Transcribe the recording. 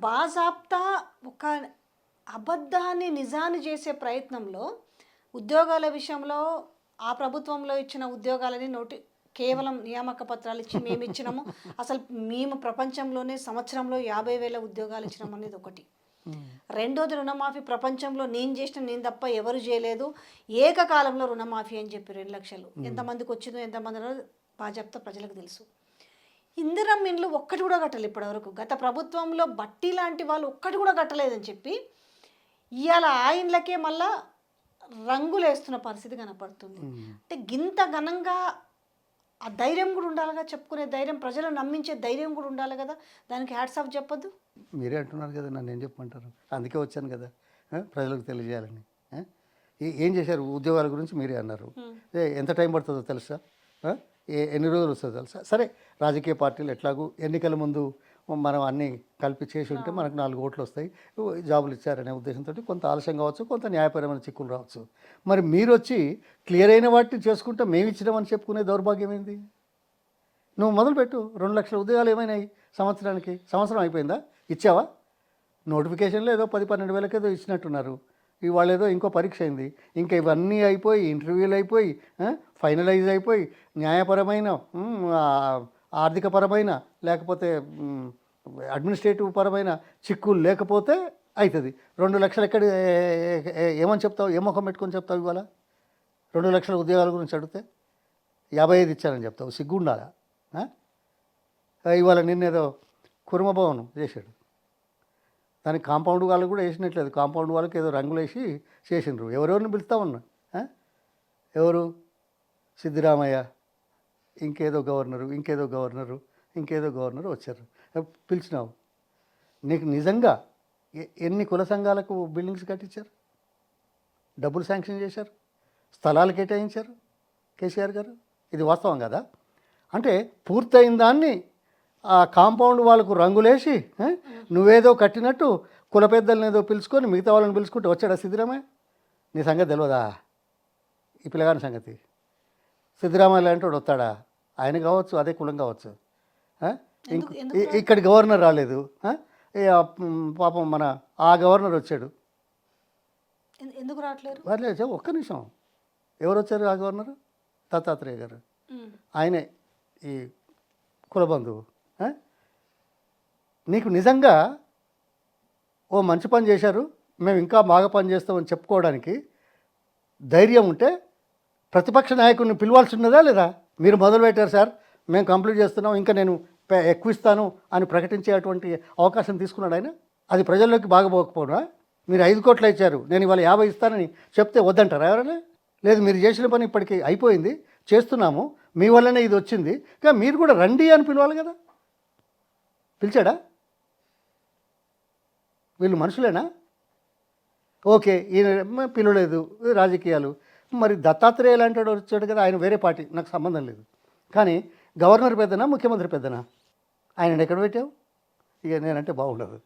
బాజాప్తా ఒక అబద్ధాన్ని నిజాన్ని చేసే ప్రయత్నంలో ఉద్యోగాల విషయంలో ఆ ప్రభుత్వంలో ఇచ్చిన ఉద్యోగాలని కేవలం నియామక పత్రాలు ఇచ్చి మేము ఇచ్చినాము, అసలు మేము ప్రపంచంలోనే సంవత్సరంలో 50,000 ఉద్యోగాలు ఇచ్చినాం అనేది ఒకటి. రెండోది రుణమాఫీ ప్రపంచంలో నేను తప్ప ఎవరు చేయలేదు, ఏకకాలంలో రుణమాఫీ అని చెప్పి 2 లక్షలు ఎంతమందికి వచ్చిందో ఎంతమంది బాజాప్తా ప్రజలకు తెలుసు. ఇందిరమ్మ ఇండ్లు ఒక్కటి కూడా కట్టలేదు ఇప్పటివరకు. గత ప్రభుత్వంలో బట్టి లాంటి వాళ్ళు ఒక్కటి కూడా కట్టలేదని చెప్పి ఇవాళ ఆ ఇండ్లకే మళ్ళా రంగులు వేస్తున్న పరిస్థితి కనపడుతుంది. అంటే గింత ఘనంగా ఆ ధైర్యం కూడా ఉండాలిగా, చెప్పుకునే ధైర్యం, ప్రజలను నమ్మించే ధైర్యం కూడా ఉండాలి కదా. దానికి హ్యాట్స్ ఆఫ్ చెప్పొద్దు. మీరే అంటున్నారు కదా, నన్ను ఏం చెప్పమంటారు? అందుకే వచ్చాను కదా ప్రజలకు తెలియజేయాలని. ఏం చేశారు ఉద్యోగాల గురించి మీరే అన్నారు. ఎంత టైం పడుతుందో తెలుసా? ఎన్ని రోజులు వస్తుందో తెలుసా? సరే, రాజకీయ పార్టీలు ఎట్లాగూ ఎన్నికల ముందు మనం అన్నీ కలిపి చేసి ఉంటే మనకు 4 ఓట్లు వస్తాయి, జాబులు ఇచ్చారనే ఉద్దేశంతో కొంత ఆలస్యం కావచ్చు, కొంత న్యాయపరమైన చిక్కులు రావచ్చు. మరి మీరు వచ్చి క్లియర్ అయిన వాటిని చేసుకుంటే మేము ఇచ్చినామని చెప్పుకునే దౌర్భాగ్యం ఏంది? నువ్వు మొదలుపెట్టు. 2 లక్షల ఉద్యోగాలు ఏమైనాయి సంవత్సరానికి? సంవత్సరం అయిపోయిందా? ఇచ్చావా? నోటిఫికేషన్లో ఏదో 10-12 వేలకి ఏదో ఇచ్చినట్టున్నారు. ఇవాళ ఏదో ఇంకో పరీక్ష అయింది. ఇంకా ఇవన్నీ అయిపోయి, ఇంటర్వ్యూలు అయిపోయి, ఫైనలైజ్ అయిపోయి, న్యాయపరమైన, ఆర్థికపరమైన, లేకపోతే అడ్మినిస్ట్రేటివ్ పరమైన చిక్కులు లేకపోతే అవుతుంది. 2 లక్షలు ఎక్కడ ఏమని చెప్తావు? ఏ ముఖం పెట్టుకొని చెప్తావు? ఇవాళ 2 లక్షల ఉద్యోగాల గురించి అడిగితే 55 ఇచ్చారని చెప్తావు. సిగ్గు ఉండాలా? ఇవాళ నిన్నేదో కుర్మభవనం చేశాడు, దానికి కాంపౌండ్ వాళ్ళకు కూడా వేసినట్లేదు. కాంపౌండ్ వాళ్ళకి ఏదో రంగులు వేసి చేసినారు. ఎవరెవరిని పిలుస్తా ఉన్నా? ఎవరు? సిద్ధరామయ్య, ఇంకేదో గవర్నరు వచ్చారు. పిలిచినావు. నీకు నిజంగా ఎన్ని కుల సంఘాలకు బిల్డింగ్స్ కట్టించారు, డబ్బులు శాంక్షన్ చేశారు, స్థలాలు కేటాయించారు కేసీఆర్ గారు? ఇది వాస్తవం కదా? అంటే పూర్తయిన దాన్ని ఆ కాంపౌండ్ వాళ్ళకు రంగులేసి నువ్వేదో కట్టినట్టు కుల పెద్దలను ఏదో పిలుచుకొని మిగతా వాళ్ళని పిలుచుకుంటూ వచ్చాడా సిద్ధరామయ్య? నీ సంగతి తెలియదా? ఈ పిల్లగాని సంగతి. సిద్ధరామయ్య లాంటి వాడు వస్తాడా? ఆయన కావచ్చు, అదే కులం కావచ్చు. ఇక్కడ గవర్నర్ రాలేదు, పాపం మన ఆ గవర్నర్ వచ్చాడు. ఎందుకు రావట్లేదు? ఒక్క నిమిషం. ఎవరు వచ్చారు ఆ గవర్నరు? దత్తాత్రేయ గారు. ఆయనే ఈ కులబంధువు. నీకు నిజంగా ఓ మంచి పని చేశారు, మేము ఇంకా బాగా పని చేస్తామని చెప్పుకోవడానికి ధైర్యం ఉంటే ప్రతిపక్ష నాయకుడిని పిలవాల్సి ఉన్నదా లేదా? మీరు మొదలుపెట్టారు సార్, మేము కంప్లీట్ చేస్తున్నాం, ఇంకా నేను ఎక్కువ ఇస్తాను అని ప్రకటించేటువంటి అవకాశం తీసుకున్నాడు ఆయన. అది ప్రజల్లోకి బాగా పోకపోవడా? మీరు 5 కోట్లు ఇచ్చారు, నేను ఇవాళ 50 ఇస్తానని చెప్తే వద్దంటారా ఎవరైనా? లేదు, మీరు చేసిన పని ఇప్పటికీ అయిపోయింది, చేస్తున్నాము, మీ వల్లనే ఇది వచ్చింది, ఇంకా మీరు కూడా రండి అని పిలవాలి కదా. పిలిచాడా? వీళ్ళు మనుషులేనా? ఓకే, ఈయన పిలవలేదు, రాజకీయాలు. మరి దత్తాత్రేయ లాంటి వాడు వచ్చాడు కదా, ఆయన వేరే పార్టీ, నాకు సంబంధం లేదు. కానీ గవర్నర్ పెద్దనా, ముఖ్యమంత్రి పెద్దనా? ఆయన ఎక్కడ పెట్టావు? ఇక నేనంటే బాగుండదు.